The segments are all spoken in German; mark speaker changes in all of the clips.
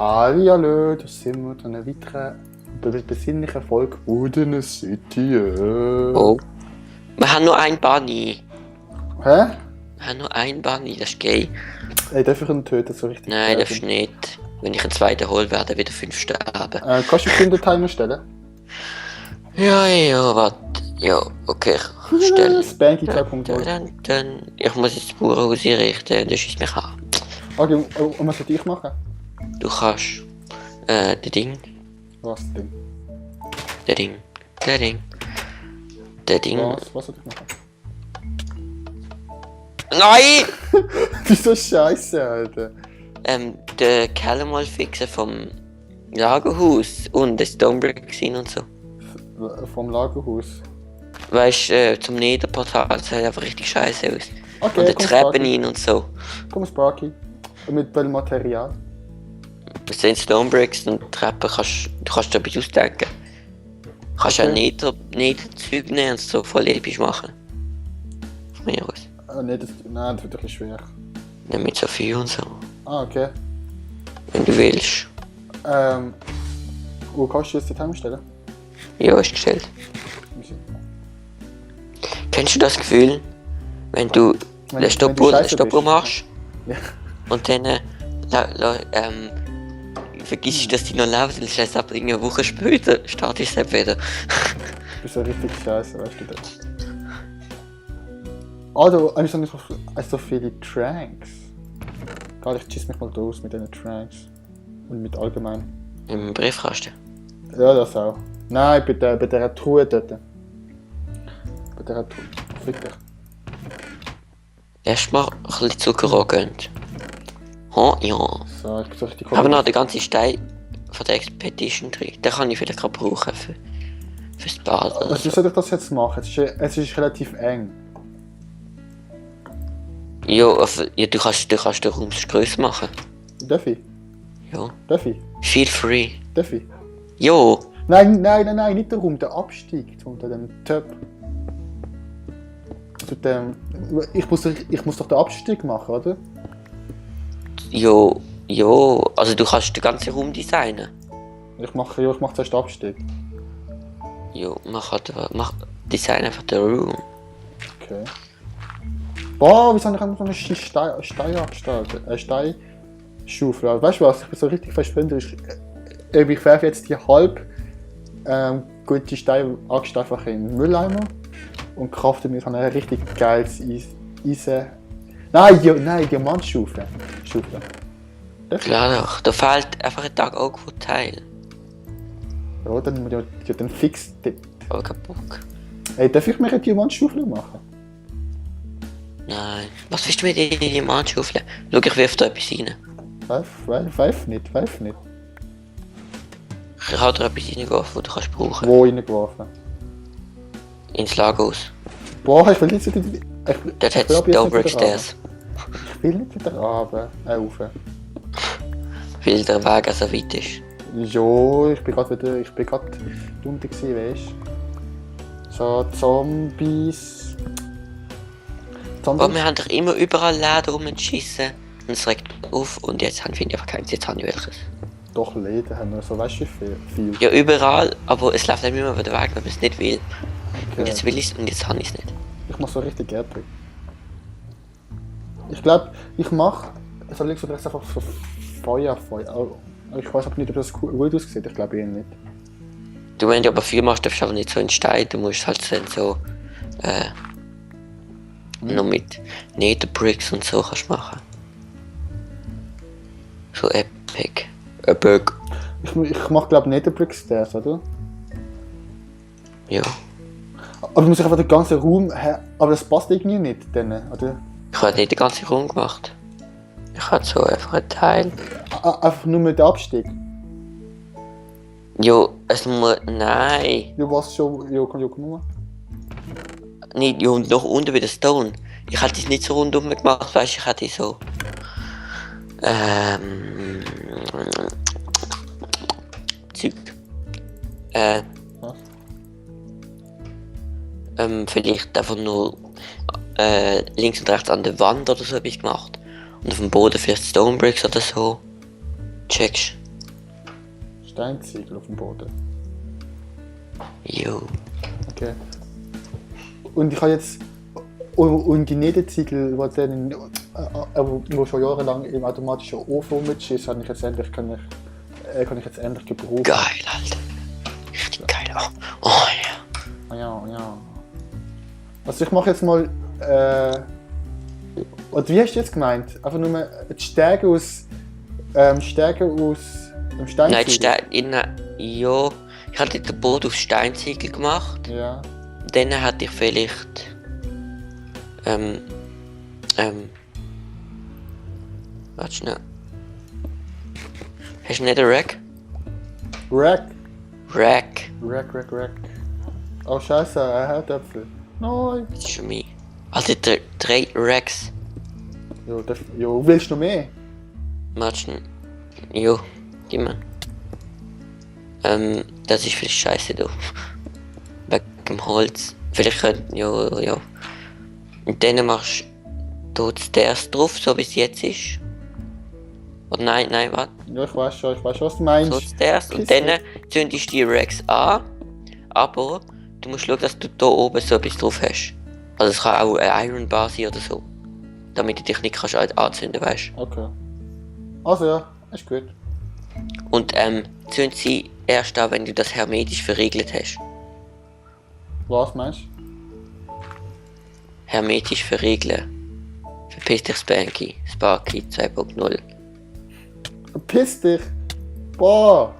Speaker 1: Hallihallo, da sind wir zu einer weiteren besinnlichen Folge Wooden City.
Speaker 2: Oh. Wir haben nur einen Bunny.
Speaker 1: Hä?
Speaker 2: Wir haben nur einen Bunny, das ist gay.
Speaker 1: Ey, darf ich ihn töten, so richtig?
Speaker 2: Nein, darfst du nicht. Wenn ich einen zweiten hole, werden wieder 5 sterben.
Speaker 1: Kannst du den Timer stellen?
Speaker 2: Ja, warte. Ja, okay, ich stelle.
Speaker 1: Spanky 2.0.
Speaker 2: Dann, ich muss jetzt das Bauernhaus einrichten, das schießt mich an.
Speaker 1: Okay, und was soll ich machen?
Speaker 2: Du kannst, der Ding,
Speaker 1: Was denn?
Speaker 2: der Ding.
Speaker 1: Was soll ich machen?
Speaker 2: Nein!
Speaker 1: Wieso Scheiße, Alter?
Speaker 2: Den Keller mal fixen vom Lagerhaus und das Stonebrick gesehen und so.
Speaker 1: Vom Lagerhaus.
Speaker 2: Weißt du, zum Niederportal, das sieht einfach richtig scheiße aus.
Speaker 1: Okay,
Speaker 2: Und die
Speaker 1: komm,
Speaker 2: Treppen
Speaker 1: Sparky.
Speaker 2: rein und so.
Speaker 1: Komm, Sparky. Und mit welchem Material?
Speaker 2: Es sind Stonebricks und Treppen, du kannst dir etwas ausdenken. Du kannst
Speaker 1: Okay.
Speaker 2: ja Niederzeug nehmen und so voll episch machen. Von mir aus.
Speaker 1: Nein, das wird ein bisschen schwer.
Speaker 2: Nicht mit so viel und so.
Speaker 1: Okay.
Speaker 2: Wenn du willst.
Speaker 1: Wo kannst du jetzt den Timer stellen?
Speaker 2: Ja, ist gestellt. Kennst du das Gefühl, wenn du
Speaker 1: Wenn
Speaker 2: den
Speaker 1: du
Speaker 2: Stoppuhr
Speaker 1: scheiße bist.
Speaker 2: machst
Speaker 1: Ja.
Speaker 2: und dann vergisst du, dass die noch leben und stellst ab eine Woche später startest du es wieder.
Speaker 1: Du bist ja richtig scheiße, weißt du das? Ah, du hast nicht so viele Tranks. Gerade ich schieß mich mal aus mit diesen Tranks. Und mit allgemein.
Speaker 2: Im Briefkasten.
Speaker 1: Ja, das auch. Nein, bei der Truhe dort. Bei der Truhe. Fick dich.
Speaker 2: Erstmal ein bisschen Zucker angönnt. Oh ja.
Speaker 1: So, ich bin so richtig
Speaker 2: Aber noch den ganzen Stein von der Expedition drin. Den kann ich vielleicht gerade brauchen fürs Baden. oder
Speaker 1: Wie
Speaker 2: so.
Speaker 1: soll ich das jetzt machen? Es ist relativ eng.
Speaker 2: Ja, du kannst den Raum grösser machen.
Speaker 1: Darf ich?
Speaker 2: Ja.
Speaker 1: Darf ich?
Speaker 2: Feel free.
Speaker 1: Darf ich?
Speaker 2: Jo.
Speaker 1: Nein, nicht der Raum, der Abstieg unter dem Top. Zu dem. Ich muss doch den Abstieg machen, oder?
Speaker 2: Jo. Also du kannst den ganzen Raum designen.
Speaker 1: Ich mache zuerst den Abstieg.
Speaker 2: Jo, design einfach den Raum.
Speaker 1: Okay. Boah, wieso habe ich einfach so eine Stein abgestaltet? Steinschaufel. Weißt du was? Ich bin so richtig verschwenderisch. Ich werfe jetzt die halb gute Steine einfach in den Mülleimer und crafte mir so ein richtig geiles Eisen. Nein, Diamantschaufel.
Speaker 2: Klar doch. Da fehlt einfach ein Tag auch von Teil.
Speaker 1: Ja, dann muss ich ja den fix.
Speaker 2: Aber kein Bock.
Speaker 1: Ey, darf ich mir eine Diamantschaufel machen?
Speaker 2: Nein. Was willst du mit in die Mannschaufel? Schau, ich wirf da etwas rein.
Speaker 1: Weiß nicht.
Speaker 2: Ich hau dir etwas reingeworfen, das du kannst brauchen.
Speaker 1: Wo reingeworfen?
Speaker 2: Ins Lagerhaus.
Speaker 1: Boah, ich will jetzt nicht.
Speaker 2: Dort hat es Downbrick Stairs.
Speaker 1: Ich will nicht wieder runter. Rauf.
Speaker 2: Weil der Weg so weit ist.
Speaker 1: Jo, ich bin gerade unten gewesen, weißt du. So, Zombies.
Speaker 2: Aber wir haben doch immer überall Läden rumgeschissen. Und es regt auf und jetzt finde ich einfach keins, jetzt habe ich welches.
Speaker 1: Doch, Läden haben wir so, weißt du, viel.
Speaker 2: Ja, überall, aber es läuft einem immer über den Weg, wenn man es nicht will. Und
Speaker 1: Okay.
Speaker 2: jetzt will ich es und jetzt habe ich es nicht.
Speaker 1: Ich mach so richtig Erdbeer. Ich glaube, ich mache so links und rechts einfach so Feuer. Aber ich weiß auch nicht, ob das gut aussieht. Ich glaube eher nicht.
Speaker 2: Du, wenn du aber viel machst, darfst du aber nicht so in Stein, du musst halt dann so, nur mit Netherbricks und so kannst machen. So epic.
Speaker 1: Ich mach glaube nicht den Brickstairs, oder?
Speaker 2: Ja.
Speaker 1: Aber du musst einfach den ganzen Raum her. Aber das passt irgendwie nicht, dann, oder?
Speaker 2: Ich habe nicht den ganzen Raum gemacht. Ich hatte so einfach einen Teil.
Speaker 1: Einfach nur mit dem Abstieg.
Speaker 2: Jo, es muss. Nein!
Speaker 1: Du warst schon. Komm nur.
Speaker 2: Nicht, jo, noch unten wie der Stone. Ich hätte es nicht so rundum gemacht, weißt du, ich hätte so. Zeug.
Speaker 1: Was?
Speaker 2: Vielleicht einfach nur links und rechts an der Wand oder so habe ich gemacht. Und auf dem Boden vielleicht Stonebricks oder so. Checkst.
Speaker 1: Steinziegel auf dem Boden.
Speaker 2: Jo.
Speaker 1: Okay. Und ich habe jetzt. Und die Nedenziegel, die schon jahrelang im automatischen Ofen rumgeschissen, kann ich jetzt endlich gebrauchen.
Speaker 2: Geil, Alter. Richtig geil. Oh ja.
Speaker 1: Ja. Also ich mache jetzt mal. Und wie hast du jetzt gemeint? Einfach nur die Stärke aus dem Steinziegel?
Speaker 2: Nein, ja. Ich hatte den Boot auf Steinziegel gemacht.
Speaker 1: Ja.
Speaker 2: Dann hatte ich vielleicht. Warte schnell. Hast du nicht einen Rack?
Speaker 1: Rack.
Speaker 2: Rack.
Speaker 1: Oh Scheiße, er hat Äpfel. Nein.
Speaker 2: Das ist für mich. Also 3 Racks.
Speaker 1: Jo, willst du noch mehr?
Speaker 2: Warte schnell. Jo, gib mir. Das ist vielleicht scheiße da. Wegen dem Holz. Vielleicht könnten. Ja. Und dann machst du das drauf, so wie es jetzt ist. Oder nein, warte.
Speaker 1: Ja, ich weiß schon, was du meinst.
Speaker 2: So das. Und dann zündest du die Racks an. Aber du musst schauen, dass du da oben so etwas drauf hast. Also es kann auch eine Iron Bar sein oder so. Damit du dich nicht kannst anzünden, weißt du.
Speaker 1: Okay. Also ja, ist gut.
Speaker 2: Und zünd sie erst an, wenn du das hermetisch verriegelt hast.
Speaker 1: Was meinst du?
Speaker 2: Hermetisch verriegeln. Verpiss dich, Sparky 2.0.
Speaker 1: Piss dich! Boah!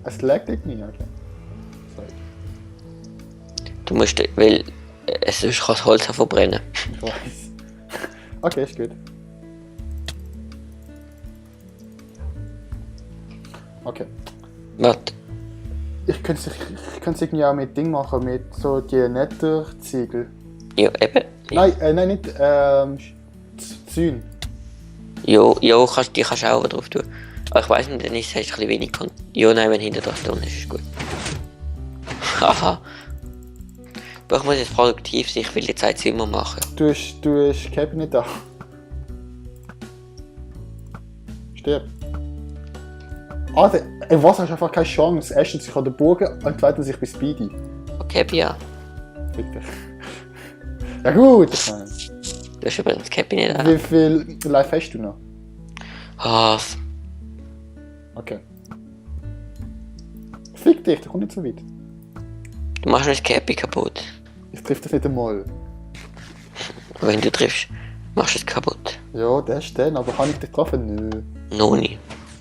Speaker 1: Es leckt dich nicht, okay. Sorry.
Speaker 2: Du musst, weil sonst kann das Holz verbrennen.
Speaker 1: Ich weiß. Okay, ist gut. Okay.
Speaker 2: Warte.
Speaker 1: Ich könnte es irgendwie auch mit Ding machen, mit so die Netterziegel.
Speaker 2: Ja, eben.
Speaker 1: Nein, nicht Zün.
Speaker 2: Ja, die kannst du auch drauf tun. Aber ich weiss nicht, dann ist es ein bisschen wenig. Ja, nein, wenn hinter dran ist, ist gut. Haha. Aber ich muss jetzt produktiv sein, ich will jetzt ein Zimmer machen.
Speaker 1: Du hast Cappy nicht da. Stirb. Alter, im Wasser hast du einfach keine Chance. Erstens sich an der Bogen und zweitens ich bin Speedy.
Speaker 2: Okay, ja.
Speaker 1: Bitte. Ja gut, ich meine.
Speaker 2: Du hast übrigens Cappy nicht an.
Speaker 1: Wie viel Life hast du noch?
Speaker 2: Half.
Speaker 1: Okay. Fick dich, der kommt nicht so weit.
Speaker 2: Du machst mir das Cappy kaputt.
Speaker 1: Ich triff das nicht einmal.
Speaker 2: Wenn du triffst, machst du es kaputt.
Speaker 1: Ja, der ist den, aber habe ich dich getroffen? Nö.
Speaker 2: Noch nie.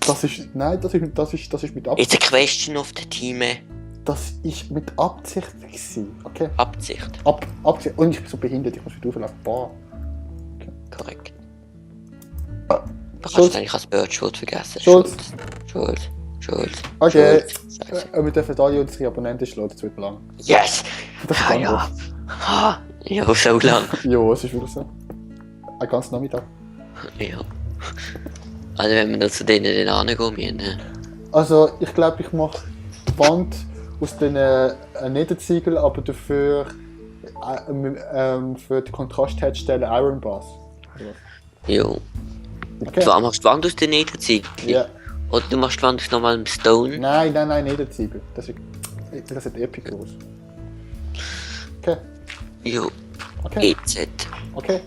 Speaker 1: Das ist mit Absicht.
Speaker 2: It's a question of the team.
Speaker 1: Das ist mit Absicht gewesen, okay?
Speaker 2: Absicht.
Speaker 1: Absicht. Und ich bin so behindert, ich muss wieder auflaufen. Boah.
Speaker 2: Korrekt.
Speaker 1: Ah,
Speaker 2: Du
Speaker 1: Schulz.
Speaker 2: kannst eigentlich als Bird-Schuld vergessen.
Speaker 1: Schulz.
Speaker 2: Schuld.
Speaker 1: Okay.
Speaker 2: Scheiße.
Speaker 1: Wir dürfen alle unsere Abonnenten schlagen, das wird lang.
Speaker 2: Yes!
Speaker 1: Das ist
Speaker 2: Ah,
Speaker 1: lang.
Speaker 2: ja. Ha, ja, so lang.
Speaker 1: Ja, es ist wieder so. Ein ganzer Nachmittag.
Speaker 2: Ja. Also wenn wir da zu denen dann hingehen müssen. Ne?
Speaker 1: Also, ich glaube, ich mache die Wand aus den Netzziegel, aber dafür für die Kontrastherzstelle Iron Bars.
Speaker 2: Jo.
Speaker 1: Okay.
Speaker 2: Du machst die Wand aus den Niederziegel?
Speaker 1: Ja.
Speaker 2: Oder du machst die Wand aus normalem Stone?
Speaker 1: Nein, Netzziegel. Das sieht epic aus. Okay.
Speaker 2: Jo.
Speaker 1: Okay.
Speaker 2: EZ.
Speaker 1: Okay.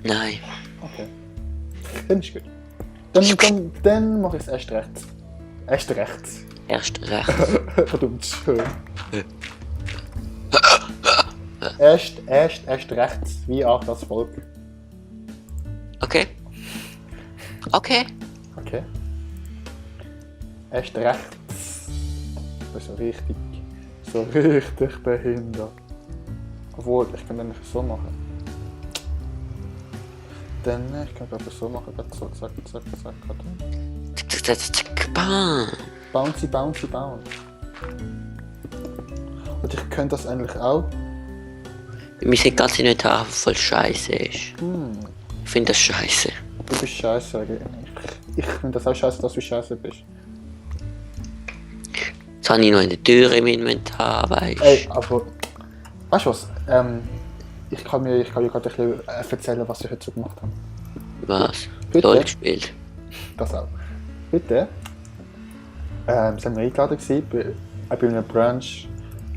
Speaker 2: Nein.
Speaker 1: Okay. Dann ist gut. Dann mache ich es erst rechts. Erst rechts.
Speaker 2: Erst rechts.
Speaker 1: Verdammt schön. Erst rechts, wie auch das Volk.
Speaker 2: Okay. Okay.
Speaker 1: Okay. Erst rechts. Das ist so richtig behindert. Obwohl, ich kann den nicht so machen. Ich kann einfach so machen, zack.
Speaker 2: Bam.
Speaker 1: Bouncy. Und ich könnte das eigentlich auch.
Speaker 2: Wir sind ganz Inventar voll scheiße ist. Ich finde das scheiße.
Speaker 1: Du bist scheiße. Ich finde das auch scheiße, dass du scheiße bist.
Speaker 2: Jetzt habe ich noch eine Tür im Inventar, weißt du?
Speaker 1: Ey, aber. Weißt du was? Ich kann dir gerade ein bisschen erzählen, was ich heute so gemacht habe.
Speaker 2: Was?
Speaker 1: Bitte?
Speaker 2: LOL gespielt.
Speaker 1: Das auch. Bitte? sind wir eingeladen gewesen, bei einem Brunch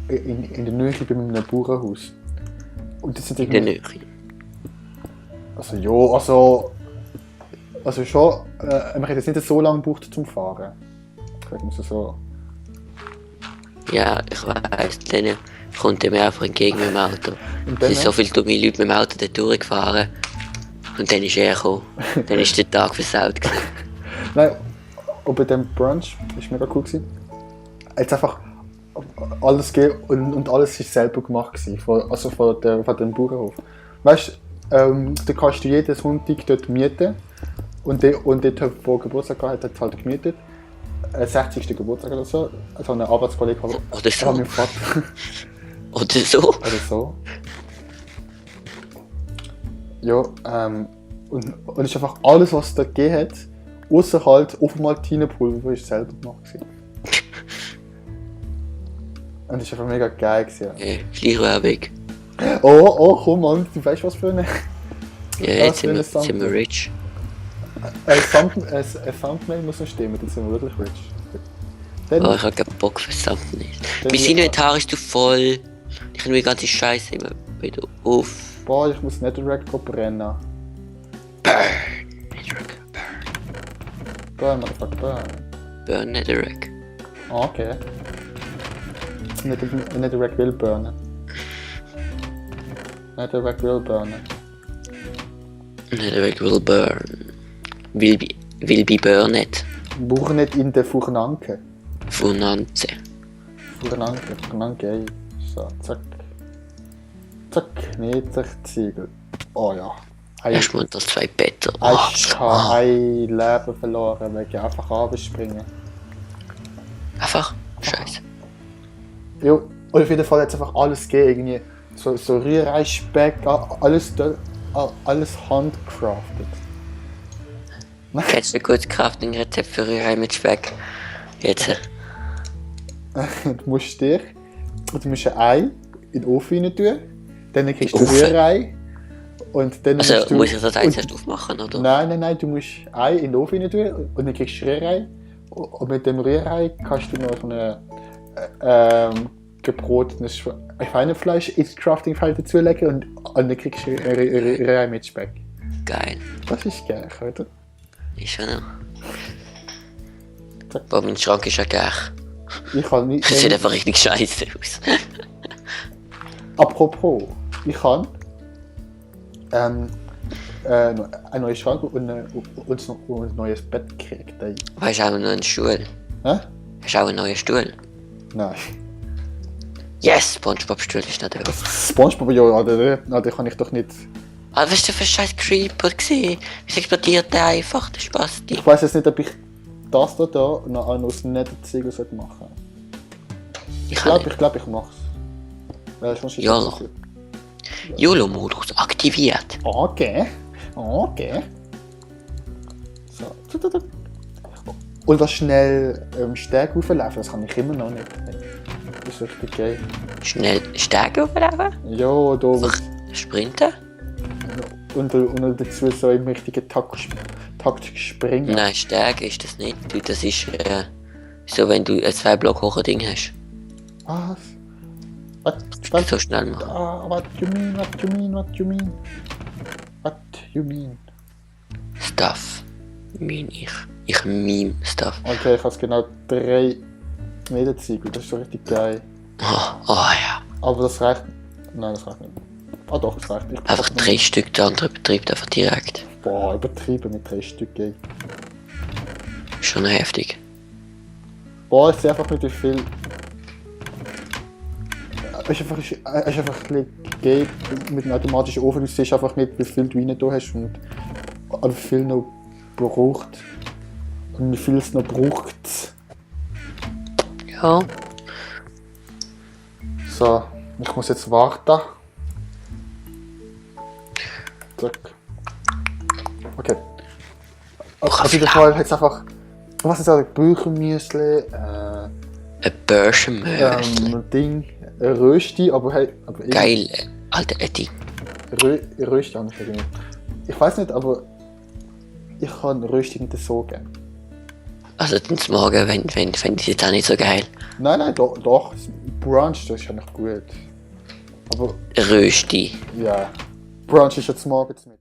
Speaker 1: in der Nähe bei einem Bauernhaus. Und das sind
Speaker 2: In der Nähe.
Speaker 1: Also ja, also schon, man hat jetzt nicht so lange gebraucht zum Fahren. Sagen wir so.
Speaker 2: Ja, ich weiss, dann kommt er mir einfach entgegen mit dem Auto.
Speaker 1: Und
Speaker 2: Es
Speaker 1: dann,
Speaker 2: sind so viele dumme Leute mit dem Auto dort durchgefahren. Und dann ist er gekommen. Dann ist der Tag versaut gewesen.
Speaker 1: nein, und bei dem Brunch war mega cool gewesen. Jetzt einfach alles gegeben und alles ist selber gemacht gewesen, von dem Bauernhof. Weißt du, da kannst du jeden Sonntag dort mieten. Und dort, wo Geburtstag hat, hat halt gemietet. 60. Geburtstag oder so. Also ein Arbeitskollege
Speaker 2: Oder so.
Speaker 1: von meinem Vater.
Speaker 2: Oder so.
Speaker 1: Oder so. Ja, und es ist einfach alles, was es da gegeben hat, außer halt auf dem Maltinepulver, das selber gemacht gewesen. Und es war einfach mega geil gewesen.
Speaker 2: Schleichwerbung.
Speaker 1: Oh, komm Mann, du weißt was für eine.
Speaker 2: Ja, jetzt sind wir rich.
Speaker 1: Ein Thumbnail muss noch stimmen, dann sind wir wirklich rich. Dann,
Speaker 2: Oh, ich hab keinen Bock für Thumbnail. Mein Inventar ist zu voll. Ich nehme die ganze Scheiße immer wieder auf.
Speaker 1: boah, ich muss Netherrack brennen.
Speaker 2: Netherrack,
Speaker 1: Burn, motherfucker, burn.
Speaker 2: burn Netherrack.
Speaker 1: Ah, okay. Netherrack will burnen. Netherrack will burnen.
Speaker 2: Netherrack will burn. Will be burned.
Speaker 1: Buch nicht in der Furnanke.
Speaker 2: Furnanze.
Speaker 1: Furnanke, ey. So, zack. Zack, nicht 60 Ziegel. Oh ja.
Speaker 2: Erstmal das 2 Betten.
Speaker 1: Ich habe ein Leben verloren wegen einfach runterspringen.
Speaker 2: Einfach? Scheiße.
Speaker 1: Ja, und auf jeden Fall hat es einfach alles gegeben. Irgendwie so Rührei, Speck, alles handcrafted.
Speaker 2: Kennst du ein gutes Crafting-Rezept für Rührei mit Speck? Jetzt.
Speaker 1: Du musst ein Ei in den Ofen rein tun, dann kriegst du
Speaker 2: Ofen?
Speaker 1: Rührei und dann
Speaker 2: Also
Speaker 1: musst du...
Speaker 2: muss ich das Ei
Speaker 1: und-
Speaker 2: erst aufmachen, oder?
Speaker 1: Nein, du musst Ei in den Ofen rein tun und dann kriegst du Rührei. Und mit dem Rührei kannst du noch ein gebratenes Schweinefleisch ins Crafting-Feld dazulegen und dann kriegst du Rührei mit Speck.
Speaker 2: Geil.
Speaker 1: Das ist geil, oder?
Speaker 2: Ist schon noch. Aber mein Schrank ist ja geil.
Speaker 1: Ich kann nicht...
Speaker 2: Das sieht einfach richtig scheiße aus.
Speaker 1: Apropos, ich habe einen neuen Schrank und ein neues Bett gekriegt. Ey.
Speaker 2: Hast du auch noch einen Stuhl?
Speaker 1: Hä?
Speaker 2: Hast du auch einen neuen Stuhl?
Speaker 1: Nein.
Speaker 2: Yes! SpongeBob-Stuhl ist nicht da.
Speaker 1: SpongeBob, ja, den kann ich doch nicht...
Speaker 2: Ah, was ist denn für ein scheiß Creeper gesehen? Wieso explodiert der einfach? Der Spaß.
Speaker 1: Ich weiß jetzt nicht, ob ich das da noch aus Netherziegel machen sollte.
Speaker 2: Ich
Speaker 1: Ich glaube, ich mach's. Weil sonst ist
Speaker 2: YOLO.
Speaker 1: das so-
Speaker 2: YOLO-Modus aktiviert.
Speaker 1: Okay. So. Und das schnell Steg rauflaufen, das kann ich immer noch nicht. Das ist richtig geil.
Speaker 2: Schnell Stärke auflaufen?
Speaker 1: Ja, da wo...
Speaker 2: Sprinten?
Speaker 1: Und dazu so im richtigen Takt springen.
Speaker 2: Nein, Stärke ist das nicht. Du, das ist so, wenn du ein 2 Block hohes Ding hast.
Speaker 1: Was? Was?
Speaker 2: So schnell machen.
Speaker 1: What you mean?
Speaker 2: Stuff. Ich meme Stuff.
Speaker 1: Okay, ich habe genau 3 Meterziegel, das ist so richtig geil.
Speaker 2: Oh ja.
Speaker 1: Aber das reicht... Nein, das reicht nicht. Ah doch, das reicht.
Speaker 2: Einfach 3 Stück, der andere betreibt einfach direkt.
Speaker 1: Boah, übertrieben mit 3 Stück, ey.
Speaker 2: Schon heftig.
Speaker 1: Boah, ich sehe einfach nicht, wie viel... Es ist einfach ein bisschen geil mit einem automatischen Ofen. Du siehst einfach nicht, wie viel du rein da hast und wie viel noch braucht. Und wie viel es noch braucht.
Speaker 2: Ja.
Speaker 1: So, ich muss jetzt warten. Zack. Okay. Auf jeden Fall hat es einfach... Was ist das? Büchermüsli,
Speaker 2: Ein Börsenmösli.
Speaker 1: Ding, Rösti, aber hey... Aber
Speaker 2: Geil, Alter, ein Ding.
Speaker 1: Rösti habe ich nicht. Ich weiß nicht, aber... Ich kann Rösti nicht so gern.
Speaker 2: Also zum Morgen, wenn ich jetzt auch nicht so geil.
Speaker 1: Nein, doch. Brunch, das ist ja nicht gut. Aber
Speaker 2: Rösti.
Speaker 1: ja, Brunch ist jetzt morgens mit.